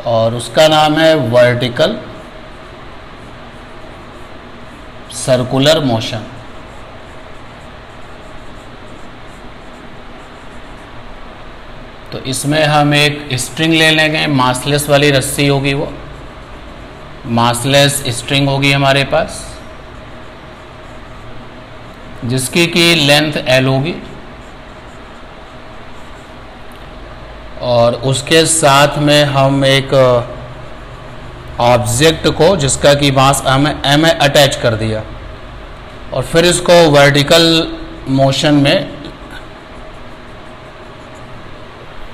और उसका नाम है वर्टिकल सर्कुलर मोशन। तो इसमें हम एक स्ट्रिंग ले लेंगे, मासलेस वाली रस्सी होगी, वो मासलेस स्ट्रिंग होगी हमारे पास, जिसकी की लेंथ L होगी, और उसके साथ में हम एक ऑब्जेक्ट को जिसका कि मास m है अटैच कर दिया, और फिर इसको वर्टिकल मोशन में,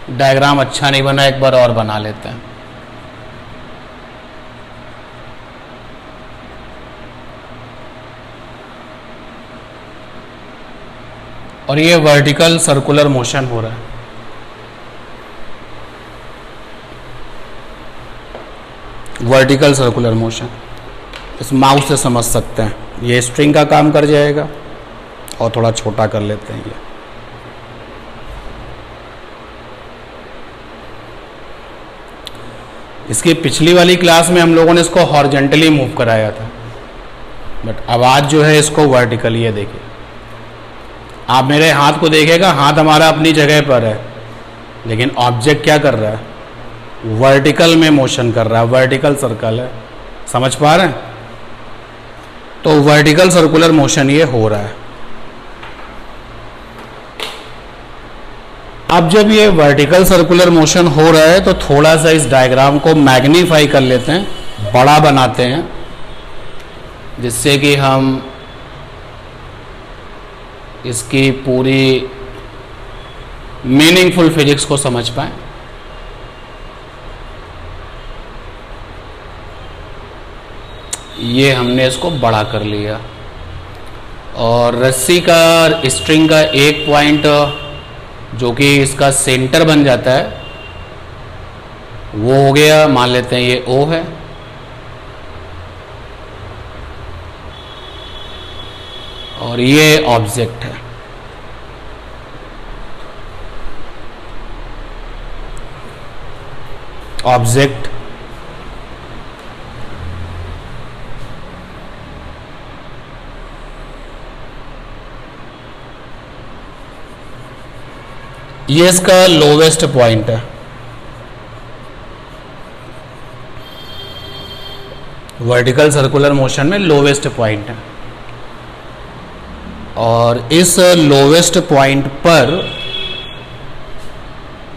डायग्राम अच्छा नहीं बना, एक बार और बना लेते हैं। और ये वर्टिकल सर्कुलर मोशन हो रहा है। वर्टिकल सर्कुलर मोशन इस माउस से समझ सकते हैं, ये स्ट्रिंग का काम कर जाएगा। और थोड़ा छोटा कर लेते हैं ये। इसकी पिछली वाली क्लास में हम लोगों ने इसको हॉरिजॉन्टली मूव कराया था, बट अब आज जो है इसको वर्टिकल। ये देखिए, आप मेरे हाथ को देखिएगा, हाथ हमारा अपनी जगह पर है, लेकिन ऑब्जेक्ट क्या कर रहा है, वर्टिकल में मोशन कर रहा है, वर्टिकल सर्कल है। समझ पा रहे हैं? तो वर्टिकल सर्कुलर मोशन ये हो रहा है। अब जब ये वर्टिकल सर्कुलर मोशन हो रहा है तो थोड़ा सा इस डायग्राम को मैग्नीफाई कर लेते हैं, बड़ा बनाते हैं, जिससे कि हम इसकी पूरी मीनिंगफुल फिजिक्स को समझ पाएं। ये हमने इसको बड़ा कर लिया, और रस्सी का, स्ट्रिंग का एक पॉइंट जो कि इसका सेंटर बन जाता है वो हो गया, मान लेते हैं ये O है, और ये ऑब्जेक्ट है। ऑब्जेक्ट ये इसका लोवेस्ट पॉइंट है। वर्टिकल सर्कुलर मोशन में लोवेस्ट पॉइंट है, और इस लोवेस्ट पॉइंट पर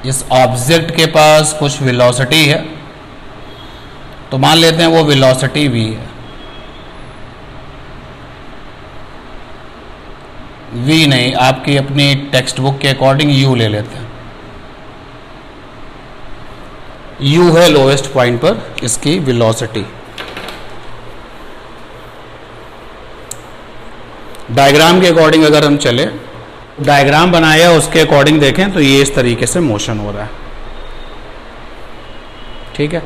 इस ऑब्जेक्ट के पास कुछ वेलोसिटी है, तो मान लेते हैं वो वेलोसिटी v है। v नहीं, आपकी अपनी टेक्स्ट बुक के अकॉर्डिंग u ले लेते हैं। u है लोवेस्ट पॉइंट पर इसकी वेलोसिटी। डायग्राम के अकॉर्डिंग अगर हम चले, डायग्राम बनाया उसके अकॉर्डिंग देखें तो ये इस तरीके से मोशन हो रहा है। ठीक है,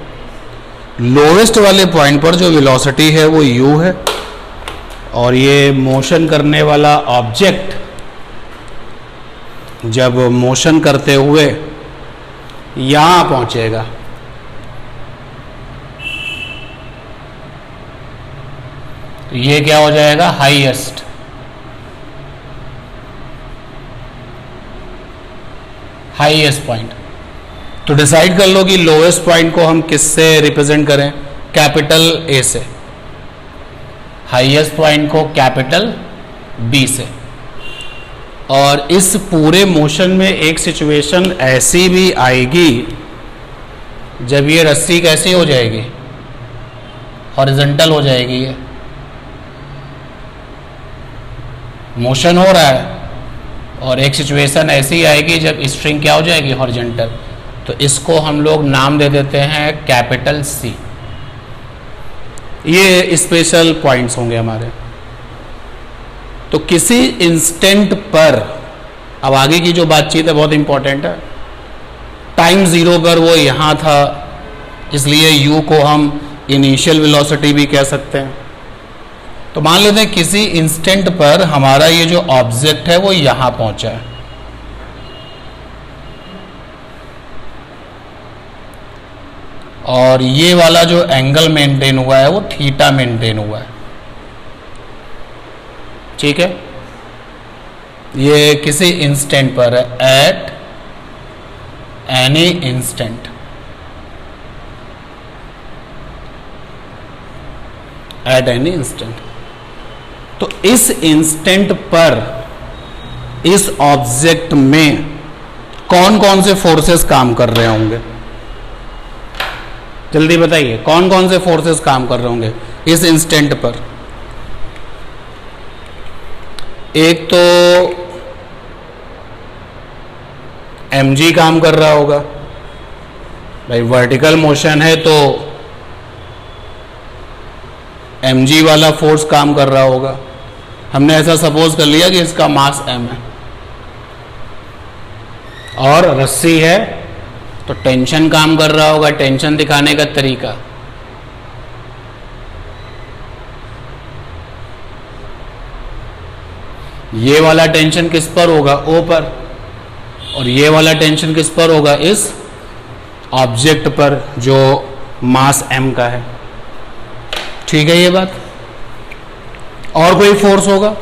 लोवेस्ट वाले पॉइंट पर जो वेलोसिटी है वो u है, और ये मोशन करने वाला ऑब्जेक्ट जब मोशन करते हुए यहां पहुंचेगा, तो ये क्या हो जाएगा, हाईएस्ट पॉइंट। तो डिसाइड कर लो कि लोवेस्ट पॉइंट को हम किससे रिप्रेजेंट करें, कैपिटल A से, हाईएस्ट पॉइंट को कैपिटल B से। और इस पूरे मोशन में एक सिचुएशन ऐसी भी आएगी जब ये रस्सी कैसी हो जाएगी, हॉरिजॉन्टल हो जाएगी। ये मोशन हो रहा है, और एक सिचुएशन ऐसी आएगी जब स्ट्रिंग क्या हो जाएगी, हॉरिजॉन्टल। तो इसको हम लोग नाम दे देते हैं कैपिटल C। ये स्पेशल पॉइंट्स होंगे हमारे। तो किसी इंस्टेंट पर, अब आगे की जो बातचीत है बहुत इंपॉर्टेंट है, टाइम 0 पर वो यहाँ था, इसलिए u को हम इनिशियल वेलोसिटी भी कह सकते हैं। तो मान लेते हैं किसी इंस्टेंट पर हमारा ये जो ऑब्जेक्ट है वो यहाँ पहुँचा है, और ये वाला जो एंगल मेंटेन हुआ है वो थीटा मेंटेन हुआ है। ठीक है, ये किसी इंस्टेंट पर है, eight any instant, eight any instant. तो इस इंस्टेंट पर इस ऑब्जेक्ट में कौन कौन से फोर्सेस काम कर रहे होंगे? जल्दी बताइए, कौन कौन से फोर्सेस काम कर रहे होंगे इस इंस्टेंट पर? एक तो mg काम कर रहा होगा भाई, वर्टिकल मोशन है तो mg वाला फोर्स काम कर रहा होगा। हमने ऐसा सपोज कर लिया कि इसका मास m है और रस्सी है तो टेंशन काम कर रहा होगा, टेंशन दिखाने का तरीका। ये वाला टेंशन किस पर होगा? O पर, और ये वाला टेंशन किस पर होगा? इस ऑब्जेक्ट पर जो मास m का है। ठीक है ये बात। और कोई फोर्स होगा,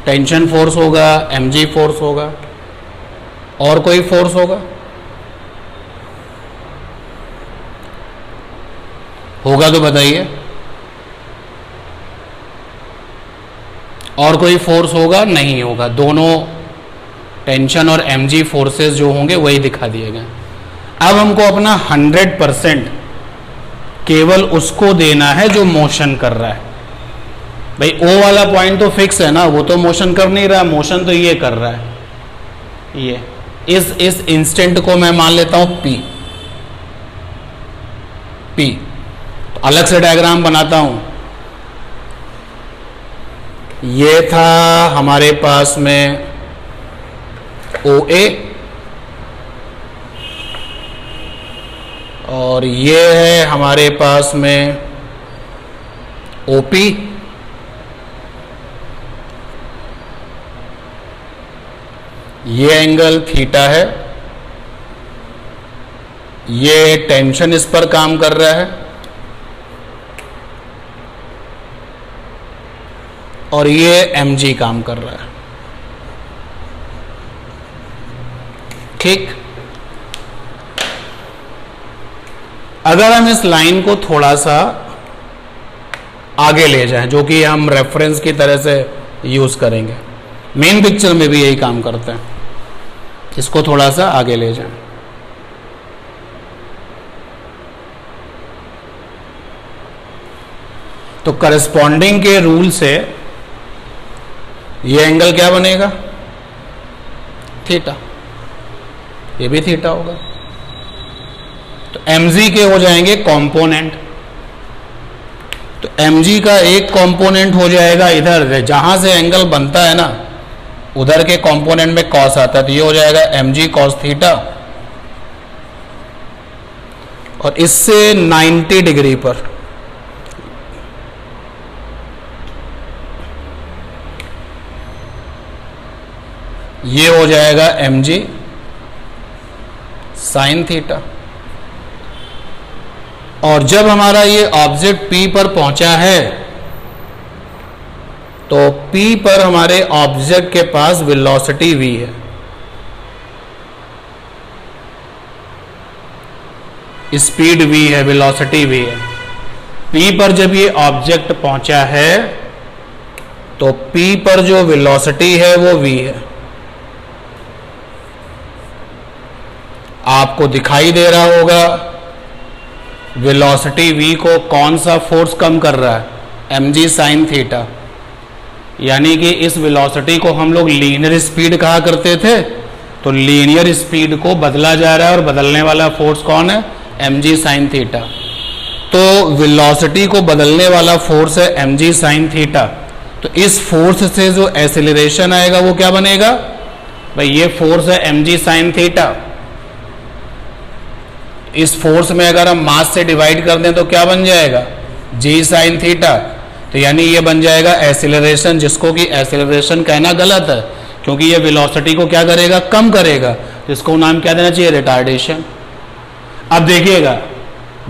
टेंशन फोर्स होगा, mg फोर्स होगा, और कोई फोर्स होगा? होगा तो बताइए। और कोई फोर्स होगा? नहीं होगा। दोनों टेंशन और mg फोर्सेस जो होंगे वही दिखा दिए गए। अब हमको अपना 100% केवल उसको देना है जो मोशन कर रहा है। भाई O वाला पॉइंट तो फिक्स है ना, वो तो मोशन कर नहीं रहा, मोशन तो ये कर रहा है। ये इस इंस्टेंट को मैं मान लेता हूं P। तो अलग से डायग्राम बनाता हूं। ये था हमारे पास में OA और ये है हमारे पास में OP। ये एंगल थीटा है, ये टेंशन इस पर काम कर रहा है और ये mg काम कर रहा है। ठीक। अगर हम इस लाइन को थोड़ा सा आगे ले जाएं, जो कि हम रेफरेंस की तरह से यूज करेंगे, मेन पिक्चर में भी यही काम करते हैं, इसको थोड़ा सा आगे ले जाएं। तो करस्पॉन्डिंग के रूल से ये एंगल क्या बनेगा? थीटा। ये भी थीटा होगा। तो mg के हो जाएंगे कंपोनेंट। तो mg का एक कंपोनेंट हो जाएगा इधर, जहां से एंगल बनता है ना उधर के कंपोनेंट में कॉस आता है, तो ये हो जाएगा mg कॉस थीटा। और इससे 90 डिग्री पर ये हो जाएगा mg साइन थीटा। और जब हमारा ये ऑब्जेक्ट P पर पहुंचा है तो P पर हमारे ऑब्जेक्ट के पास वेलोसिटी v है। स्पीड v है, वेलोसिटी v है। P पर जब ये ऑब्जेक्ट पहुंचा है तो P पर जो वेलोसिटी है वो v है। आपको दिखाई दे रहा होगा वेलोसिटी v को कौन सा फोर्स कम कर रहा है? mg sine theta. यानी कि इस वेलोसिटी को हम लोग लीनियर स्पीड कहा करते थे, तो लीनियर स्पीड को बदला जा रहा है और बदलने वाला फोर्स कौन है? mg sine theta. तो वेलोसिटी को बदलने वाला फोर्स है mg साइन थीटा। तो इस फोर्स से जो एक्सेलरेशन आएगा वो क्या बनेगा? भाई ये फोर्स है mg साइन थीटा। इस फोर्स में अगर हम मास से डिवाइड कर दें तो क्या बन जाएगा? g sine theta. तो यानी ये बन जाएगा एक्सेलरेशन, जिसको कि एक्सेलरेशन कहना गलत है क्योंकि ये वेलोसिटी को क्या करेगा? कम करेगा। इसको नाम क्या देना चाहिए? रिटार्डेशन। अब देखिएगा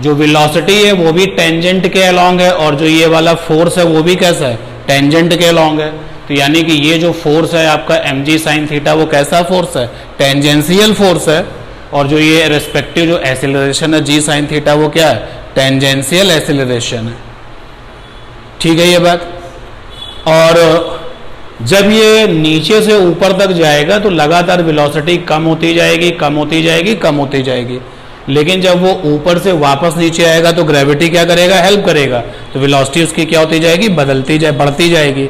जो वेलोसिटी है वो भी टेंजेंट के अलोंग है, और जो ये वाला फोर्स है वो भी कैसा है, टेंजेंट के अलोंग है। तो यानी कि ये जो फोर्स है आपका mg sin थीटा वो कैसा फोर्स है, टेंजेंशियल फोर्स है, और जो ये रेस्पेक्टिव जो एक्सेलरेशन है g sin थीटा वो क्या है, टेंजेंशियल एक्सेलरेशन है। ठीक है ये बात। और जब ये नीचे से ऊपर तक जाएगा तो लगातार वेलोसिटी कम होती जाएगी, कम होती जाएगी, कम होती जाएगी, लेकिन जब वो ऊपर से वापस नीचे आएगा तो ग्रेविटी क्या करेगा, हेल्प करेगा, तो वेलोसिटी उसकी क्या होती जाएगी, बदलती जाए, बढ़ती जाएगी।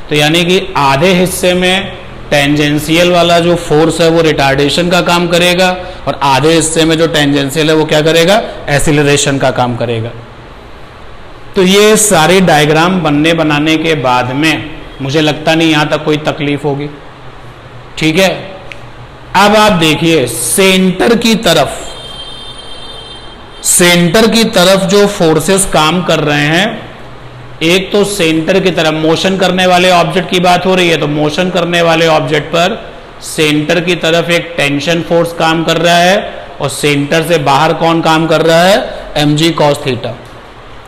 तो यानी कि आधे हिस्से में टेंजेंशियल वाला जो फोर्स है वो रिटार्डेशन का काम करेगा, और आधे हिस्से में जो टेंजेंशियल है वो क्या करेगा, एक्सीलरेशन का काम करेगा। तो ये सारी डायग्राम बनाने के बाद में मुझे लगता नहीं यहां तक कोई तकलीफ होगी। ठीक है, अब आप देखिए सेंटर की तरफ जो फोर्सेस काम कर रहे हैं, एक तो सेंटर की तरफ मोशन करने वाले ऑब्जेक्ट की बात हो रही है, तो मोशन करने वाले ऑब्जेक्ट पर सेंटर की तरफ एक टेंशन फोर्स काम कर रहा है, और सेंटर से बाहर कौन काम कर रहा है, mg cos थीटा।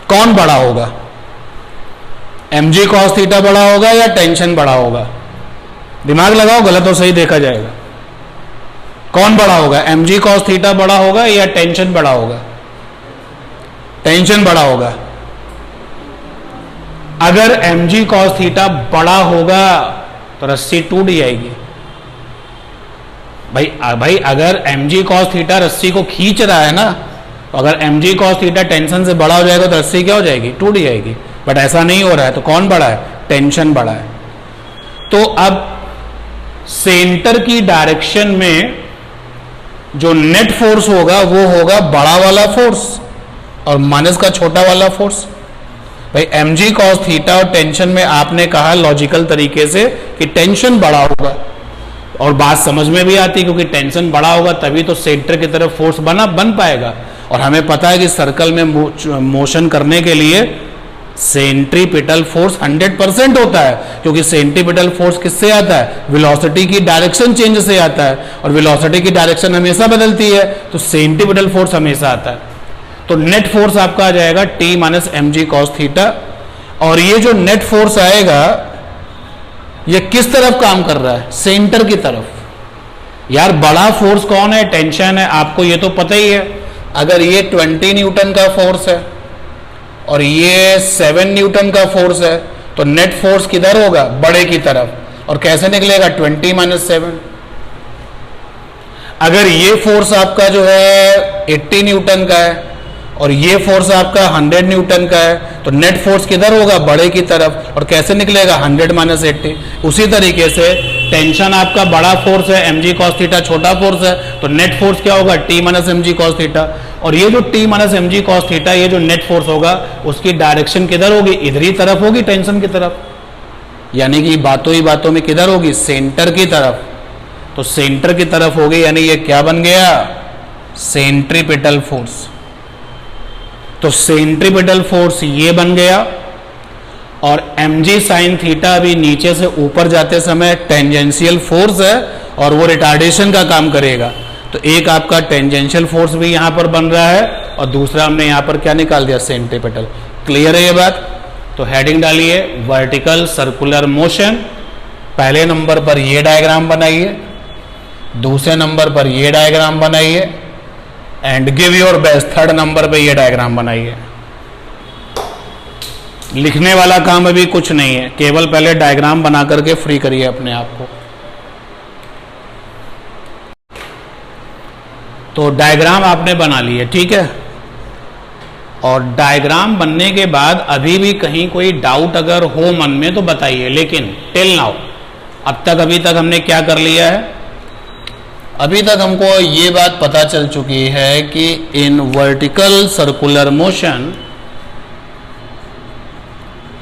कौन बड़ा होगा, mg cos थीटा बड़ा होगा या टेंशन बड़ा होगा? दिमाग लगाओ, गलत और सही देखा जाएगा। कौन बड़ा होगा, mg cos थीटा बड़ा होगा या टेंशन बड़ा होगा? टेंशन बड़ा होगा। अगर mg cos थीटा बड़ा होगा तो रस्सी टूट जाएगी। भाई अगर mg cos थीटा रस्सी को खींच रहा है ना, तो अगर mg cos थीटा टेंशन से बड़ा हो जाएगा तो रस्सी क्या हो जाएगी, टूट जाएगी। बट ऐसा नहीं हो रहा है, तो कौन बड़ा है, टेंशन बड़ा है। तो अब सेंटर की डायरेक्शन में जो नेट फोर्स होगा वो होगा बड़ा वाला फोर्स और माइनस का छोटा वाला फोर्स। भाई mg cos थीटा और टेंशन में आपने कहा लॉजिकल तरीके से कि टेंशन बड़ा होगा, और बात समझ में भी आती, क्योंकि टेंशन बड़ा होगा तभी तो सेंटर की तरफ फोर्स बन पाएगा। और हमें पता है कि सर्कल में मोशन करने के लिए सेंट्रीपिटल फोर्स 100% होता है, क्योंकि सेंट्रीपिटल फोर्स किससे आता है, वेलोसिटी की डायरेक्शन चेंज से आता है, और वेलोसिटी की डायरेक्शन हमेशा बदलती है, तो सेंट्रीपिटल फोर्स हमेशा आता है। तो नेट फोर्स आपका आ जाएगा T minus mg cos theta. और ये जो नेट फोर्स आएगा ये किस तरफ काम कर रहा है, सेंटर की तरफ। यार बड़ा फोर्स कौन है, टेंशन है, आपको ये तो पता ही है। अगर ये 20 न्यूटन का फोर्स है और ये 7 न्यूटन का फोर्स है, तो नेट फोर्स किधर होगा, बड़े की तरफ, और कैसे निकलेगा, 20 माइनस 7। अगर ये फोर्स आपका जो है 80 न्यूटन का है और ये फोर्स आपका 100 न्यूटन का है, तो नेट फोर्स किधर होगा, बड़े की तरफ, और कैसे निकलेगा, 100 माइनस 80। उसी तरीके से टेंशन आपका बड़ा फोर्स है, mg cos थीटा छोटा फोर्स है, तो नेट फोर्स क्या होगा, T minus mg cos theta. और ये जो T minus mg cos theta, ये जो नेट फोर्स होगा उसकी डायरेक्शन किधर होगी, इधर ही तरफ होगी, टेंशन की तरफ। यानी कि बातों ही बातों में किधर होगी, सेंटर की तरफ। तो सेंटर की तरफ होगी, यानी ये क्या बन गया, सेंट्रीपिटल फोर्स। तो सेंट्रीपिटल फोर्स ये बन गया, और mg sin थीटा भी नीचे से ऊपर जाते समय टेंजेंशियल फोर्स है और वो रिटार्डेशन का काम करेगा। तो एक आपका टेंजेंशियल फोर्स भी यहां पर बन रहा है, और दूसरा हमने यहां पर क्या निकाल दिया, सेंट्रीपिटल। क्लियर है ये बात? तो हेडिंग डालिए वर्टिकल सर्कुलर मोशन। पहले नंबर पर ये डायग्राम बनाइए, दूसरे नंबर पर ये डायग्राम बनाइए, and give your best third number पे ये डायग्राम बनाइए। लिखने वाला काम अभी कुछ नहीं है, केवल पहले डायग्राम बना करके फ्री करिए अपने आप को। तो डायग्राम आपने बना लिए, ठीक है। और डायग्राम बनने के बाद अभी भी कहीं कोई डाउट अगर हो मन में तो बताइए, लेकिन टिल नाउ अभी तक हमने क्या कर लिया है, अभी तक हमको ये बात पता चल चुकी है कि in vertical circular motion,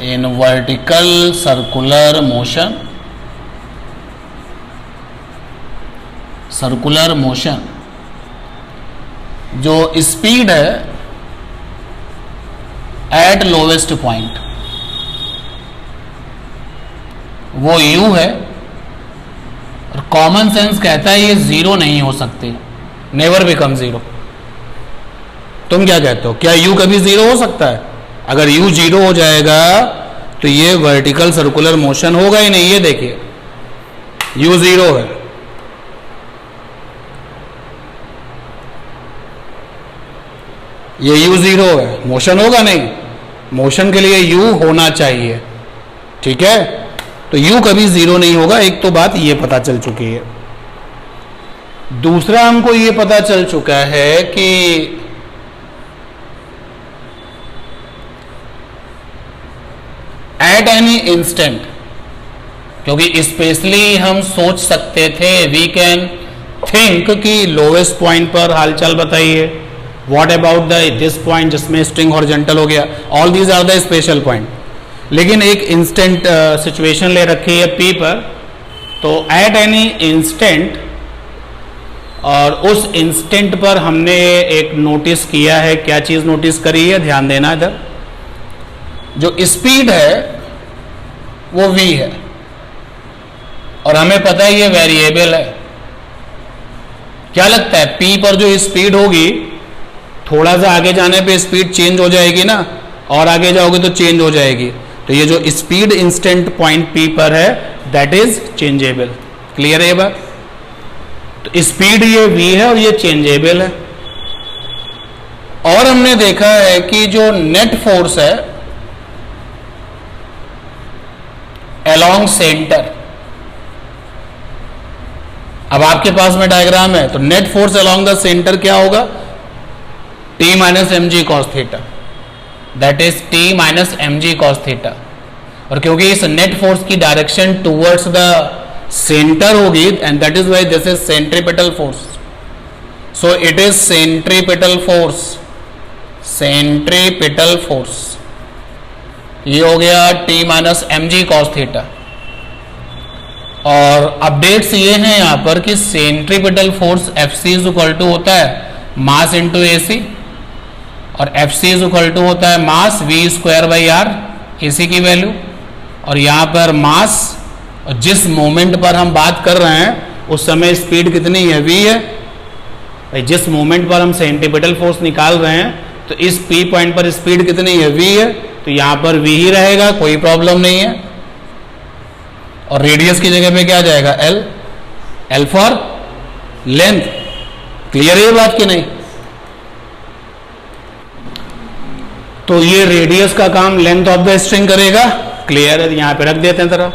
in vertical circular motion, circular motion जो स्पीड है एट लोवेस्ट पॉइंट वो u है, और कॉमन सेंस कहता है ये जीरो नहीं हो सकती, नेवर बिकम जीरो। तुम क्या कहते हो, क्या u कभी जीरो हो सकता है? अगर u जीरो हो जाएगा तो ये वर्टिकल सर्कुलर मोशन होगा ही नहीं। ये देखिए u जीरो है, ये u जीरो है, मोशन होगा नहीं। मोशन के लिए u होना चाहिए, ठीक है? तो u कभी जीरो नहीं होगा। एक तो बात ये पता चल चुकी है। दूसरा हमको ये पता चल चुका है कि एट एनी इंस्टेंट, क्योंकि स्पेशली हम सोच सकते थे, वी कैन थिंक कि लोवेस्ट पॉइंट पर हालचाल बताइए, what about the this point जिसमें स्ट्रिंग हॉरिजॉन्टल हो गया, all these are the special point. लेकिन एक इंस्टेंट सिचुएशन ले रखी है P पर, तो एट एनी इंस्टेंट, और उस इंस्टेंट पर हमने एक नोटिस किया है। क्या चीज नोटिस करी है, ध्यान देना इधर। जो स्पीड है वो v है और हमें पता है ये वेरिएबल है। क्या लगता है P पर जो स्पीड होगी, थोड़ा सा आगे जाने पे स्पीड चेंज हो जाएगी ना, और आगे जाओगे तो चेंज हो जाएगी। तो ये जो स्पीड इंस्टेंट पॉइंट P पर है दैट इज चेंजेबल। क्लियर है ये बात? तो स्पीड ये v है और ये चेंजेबल है। और हमने देखा है कि जो नेट फोर्स है अलोंग सेंटर, अब आपके पास में डायग्राम है, तो net force along the center क्या होगा, t minus M G cos theta, that is t minus M G cos theta. और क्योंकि इस नेट फोर्स की डायरेक्शन टूवर्ड्स द सेंटर होगी, and that is why this is centripetal force, so it is centripetal force, centripetal force. ये हो गया t minus M G cos theta. और updates ये हैं यहाँ पर कि centripetal force Fc is equal to होता है मास इंटू AC, और Fc इज इक्वल टू होता है mass v square by R, AC की वैल्यू। और यहाँ पर मास, और जिस मोमेंट पर हम बात कर रहे हैं उस समय स्पीड कितनी है, v है भाई। जिस मोमेंट पर हम सेंट्रीपिटल फोर्स निकाल रहे हैं तो इस P पॉइंट पर स्पीड कितनी है, v है, तो यहाँ पर v ही रहेगा, कोई प्रॉब्लम नहीं है। और रेडियस की जगह पे क्या आ जाएगा, L, L for length. Clear है ये बात कि नहीं? तो ये रेडियस का काम लेंथ ऑफ द स्ट्रिंग करेगा। क्लियर है? यहां पे रख देते हैं तरह,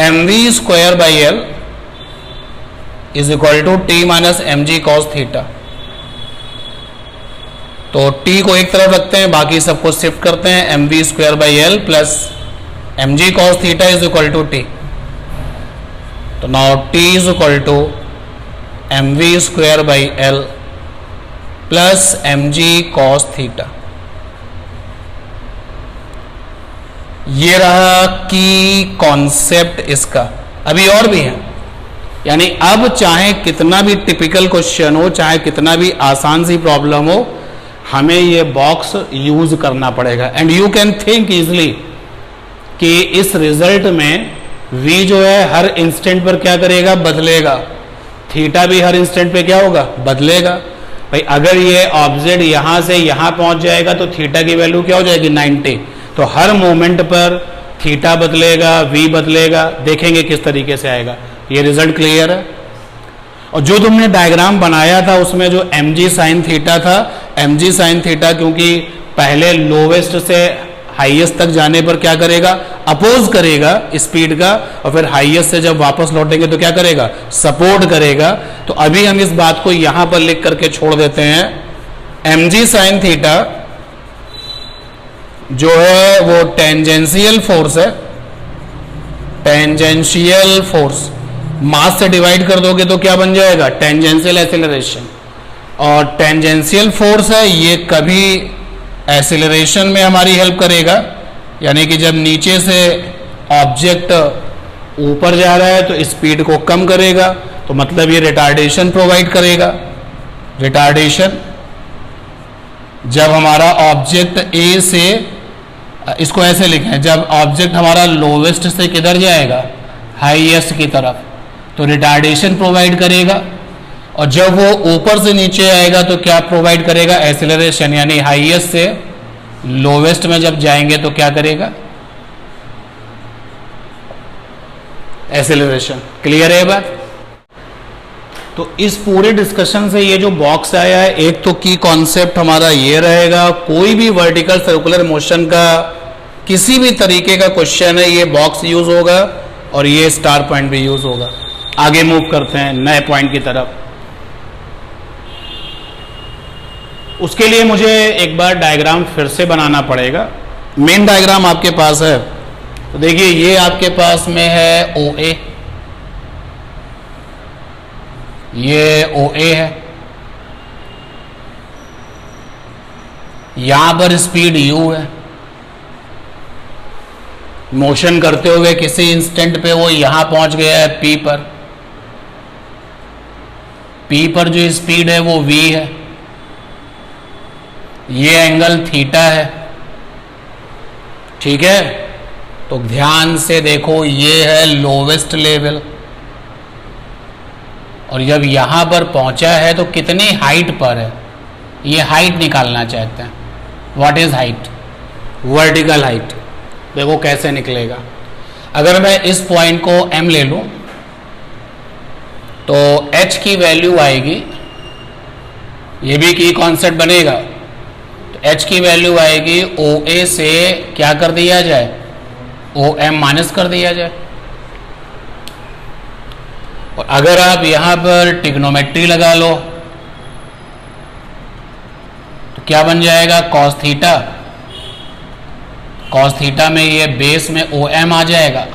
mv square by L is equal to t minus M G cos theta. तो t को एक तरफ रखते हैं, बाकी सबको शिफ्ट करते हैं, mv square by L plus M G cos theta is equal to t। तो now t is equal to mv square by L plus M G cos theta. ये रहा की कॉन्सेप्ट इसका। अभी और भी है, यानी अब चाहे कितना भी टिपिकल क्वेश्चन हो, चाहे कितना भी आसान सी प्रॉब्लम हो, हमें ये बॉक्स यूज करना पड़ेगा। And you can think easily कि इस रिजल्ट में v जो है हर इंस्टेंट पर क्या करेगा, बदलेगा। थीटा भी हर इंस्टेंट पे क्या होगा, बदलेगा। भाई अगर ये ऑब्जेक्ट यहां से यहां पहुंच जाएगा तो थीटा की वैल्यू क्या हो जाएगी, 90। तो हर मोमेंट पर थीटा बदलेगा, v बदलेगा। देखेंगे किस तरीके से आएगा। ये रिजल्ट क्लियर है? और जो तुमने डायग्राम बनाया था उसमें जो mg साइन थीटा था, mg साइन थीटा क्योंकि पहले लोवेस्ट से हाईएस्ट तक जाने पर क्या करेगा, अपोज करेगा स्पीड का, और फिर हाईएस्ट से जब वापस लौटेंगे तो क्या करेगा, सपोर्ट करेगा। तो अभी हम इस बात को यहां पर लिख करके छोड़ देते हैं। mg साइन थीटा जो है वो टेंजेंशियल फोर्स है, टेंजेंशियल फोर्स। मास से डिवाइड कर दोगे तो क्या बन जाएगा, टेंजेंशियल एक्सीलरेशन। और टेंजेंशियल फोर्स है ये कभी एक्सीलरेशन में हमारी हेल्प करेगा, यानी कि जब नीचे से ऑब्जेक्ट ऊपर जा रहा है तो स्पीड को कम करेगा, तो मतलब ये रिटार्डेशन प्रोवाइड करेगा। रिटार्डेशन जब हमारा ऑब्जेक्ट ए से, इसको ऐसे लिखें, जब ऑब्जेक्ट हमारा लोवेस्ट से किधर जाएगा, हाईएस्ट की तरफ, तो रिटार्डेशन प्रोवाइड करेगा। और जब वो ऊपर से नीचे आएगा तो क्या प्रोवाइड करेगा? एक्सेलरेशन, यानी हाईएस्ट से लोवेस्ट में जब जाएंगे तो क्या करेगा? एक्सेलरेशन। क्लियर है बात? तो इस पूरे डिस्कशन से ये जो बॉक्स आया है, एक तो की कॉन्सेप्ट हमारा ये रहेगा, कोई भी वर्टिकल सर्कुलर मोशन का किसी भी तरीके का क्वेश्चन है, ये बॉक्स यूज होगा और ये स्टार पॉइंट भी यूज होगा। आगे मूव करते हैं नए पॉइंट की तरफ। उसके लिए मुझे एक बार डायग्राम फिर से बनाना पड़ेगा। मेन डायग्राम आपके पास है, तो देखिए ये आपके पास में है OA, ये OA है, यहां पर स्पीड U है, मोशन करते हुए किसी इंस्टेंट पे वो यहां पहुंच गया है P पर। P पर जो स्पीड है वो V है, ये एंगल थीटा है। ठीक है, तो ध्यान से देखो, ये है लोवेस्ट लेवल, और जब यहां पर पहुंचा है तो कितनी हाइट पर है? ये हाइट निकालना चाहते हैं। What is height? Vertical height. देखो कैसे निकलेगा। अगर मैं इस पॉइंट को M ले लूं तो H की वैल्यू आएगी, ये भी की कॉन्सेप्ट बनेगा, तो H की वैल्यू आएगी OA से क्या कर दिया जाए? OM माइनस कर दिया जाए। और अगर आप यहां पर ट्रिग्नोमेट्री लगा लो तो क्या बन जाएगा? Cos theta. कॉस थीटा में ये बेस में OM आ जाएगा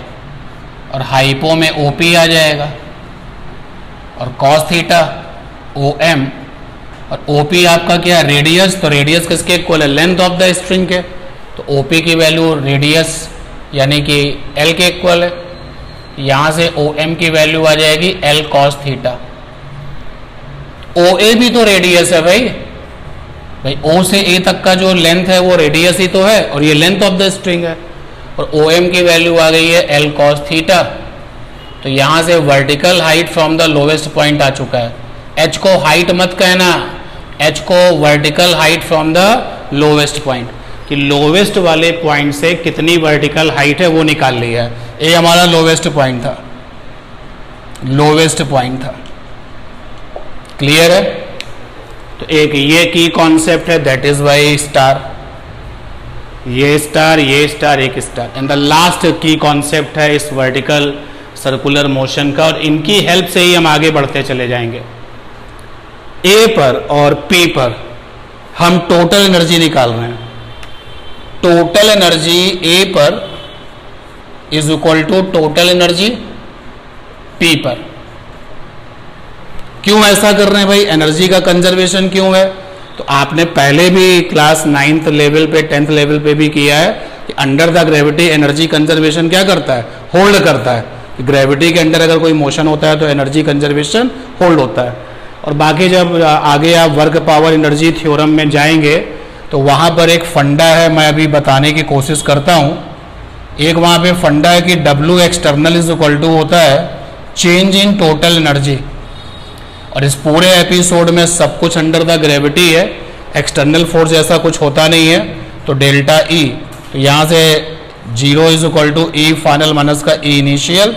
और हाइपो में OP आ जाएगा, और कॉस थीटा OM और OP आपका क्या? रेडियस। तो रेडियस किसके इक्वल है? लेंथ ऑफ द स्ट्रिंग के। तो OP की वैल्यू रेडियस यानी कि L के इक्वल है। यहां से OM की वैल्यू आ जाएगी L cos थीटा। OA भी तो रेडियस है भाई O से A तक का जो लेंथ है वो रेडियस ही तो है, और ये लेंथ ऑफ द स्ट्रिंग है, और OM की वैल्यू आ गई है L cos थीटा। तो यहां से vertical height from the lowest point आ चुका है। H को हाइट मत कहना, H को vertical height from the lowest point, कि लोवेस्ट वाले पॉइंट से कितनी वर्टिकल हाइट है वो निकाल लिया है। ये हमारा लोवेस्ट पॉइंट था, लोवेस्ट पॉइंट था। क्लियर है? तो एक ये की कॉन्सेप्ट है, दैट इज वाई स्टार, ये स्टार, ये स्टार, एक स्टार। एंड द लास्ट की कॉन्सेप्ट है इस वर्टिकल सर्कुलर मोशन का, और इनकी हेल्प से ही हम आगे बढ़ते चले जाएंगे। ए पर और पी पर हम टोटल एनर्जी निकाल रहे हैं। टोटल एनर्जी ए पर is equal to total energy P पर। क्यों ऐसा कर रहे हैं भाई? एनर्जी का कंजर्वेशन क्यों है? तो आपने पहले भी क्लास 9th लेवल पे 10th लेवल पे भी किया है कि under the gravity energy conservation क्या करता है? होल्ड करता है। ग्रेविटी के अंडर अगर कोई मोशन होता है तो एनर्जी कंजर्वेशन होल्ड होता है। और बाकी जब आगे आप वर्क पावर एनर्जी थ्योरम में जाएंगे तो वहाँ पर एक फंडा है, मैं अभी बताने की कोशिश करता हूँ। एक वहाँ पे फंडा है कि W external is equal to होता है चेंज इन टोटल एनर्जी, और इस पूरे एपिसोड में सब कुछ अंडर द ग्रेविटी है, एक्सटर्नल फोर्स ऐसा कुछ होता नहीं है। तो डेल्टा E, तो यहाँ से 0 is equal to E final minus का E initial,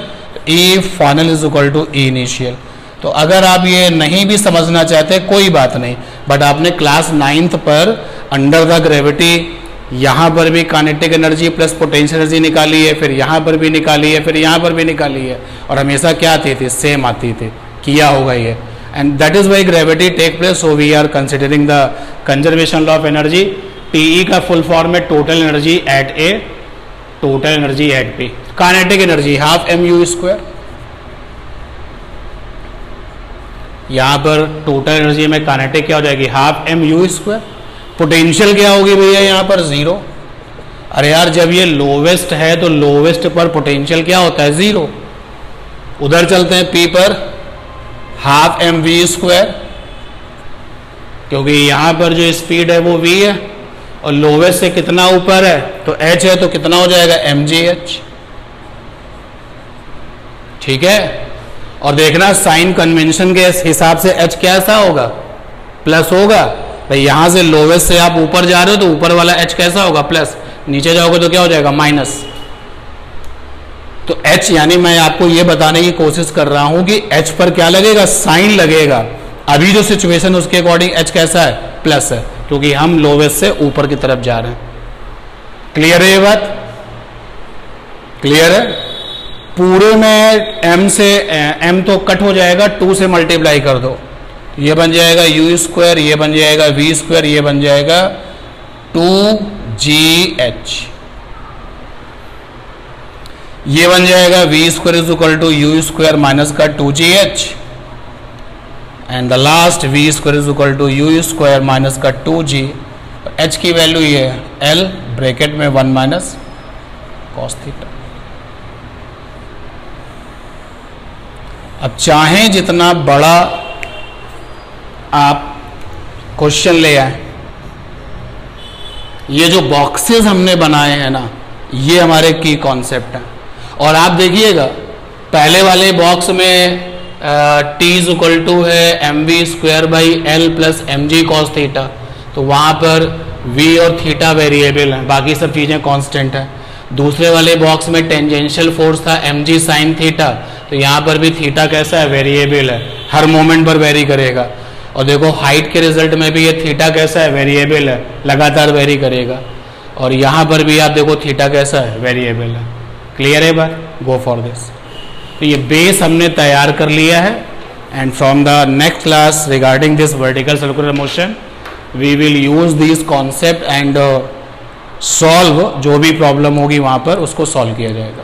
E final is equal to E initial. तो अगर आप ये नहीं भी समझना चाहते कोई बात नहीं, बट आपने क्लास 9th पर अंडर द ग्रेविटी यहाँ पर भी kinetic energy plus potential energy निकाली है, फिर यहाँ पर भी निकाली है, फिर यहाँ पर भी निकाली है, और हमेशा क्या आती थी? सेम आती थी। किया होगा ये, and that is why gravity take place. So we are considering the conservation law of energy. TE का फुल फॉर्म है total energy at A, total energy at P. Kinetic energy half mu²। यहां पर total energy में kinetic क्या हो जाएगी? Half mu²। Potential क्या होगी भैया? यहां पर 0। अरे यार, जब ये लोवेस्ट है तो लोवेस्ट पर पोटेंशियल क्या होता है? 0। उधर चलते हैं P पर, हाफ mv², क्योंकि यहां पर जो स्पीड है वो v है, और लोवेस्ट से कितना ऊपर है? तो h है, तो कितना हो जाएगा? mgh। ठीक है, और देखना साइन कन्वेंशन के हिसाब से एच कैसा होगा, प्लस होगा। भाई यहां से लोवेस्ट से आप ऊपर जा रहे हो तो ऊपर वाला एच कैसा होगा, प्लस, नीचे जाओगे तो क्या हो जाएगा, माइनस। तो एच यानी मैं आपको यह बताने की कोशिश कर रहा हूं कि एच पर क्या लगेगा, साइन लगेगा। अभी जो सिचुएशन उसके अकॉर्डिंग एच कैसा है, प्लस है, क्योंकि हम लोवेस्ट से ऊपर की तरफ जा रहे हैं। क्लियर है ये बात, क्लियर है। पूरे में m से m तो कट हो जाएगा, 2 से मल्टीप्लाई कर दो, ये बन जाएगा u स्क्वायर, ये बन जाएगा v स्क्वायर, ये बन जाएगा 2gh, ये बन जाएगा v square is equal to u square minus का 2gh, and the last v square is equal to u square minus का 2g। h की वैल्यू ये है l ब्रैकेट में 1 माइनस कॉस थीटा। अब चाहें जितना बड़ा आप क्वेश्चन ले आए, ये जो बॉक्सेस हमने बनाए हैं ना, ये हमारे की कॉन्सेप्ट हैं। और आप देखिएगा पहले वाले बॉक्स में t इज इक्वल टू है M V square by L plus M G cos theta, तो वहाँ पर v और थीटा वेरिएबल हैं, बाकी सब चीज़ें कांस्टेंट हैं। दूसरे वाले बॉक्स में टेंजेंशियल फोर्स था एम जी साइन थीटा, तो यहाँ पर भी थीटा कैसा है, वेरिएबल है, हर मोमेंट पर वेरी करेगा। और देखो हाइट के रिजल्ट में भी ये थीटा कैसा है, वेरिएबल है, लगातार वेरी करेगा। और यहाँ पर भी आप देखो थीटा कैसा है, वेरिएबल है। क्लियर है बात, गो फॉर दिस। तो ये बेस हमने तैयार कर लिया है, and from the next class regarding this vertical circular motion we will use this concept and solve, जो भी प्रॉब्लम होगी वहाँ पर उसको सॉल्व किया जाएगा।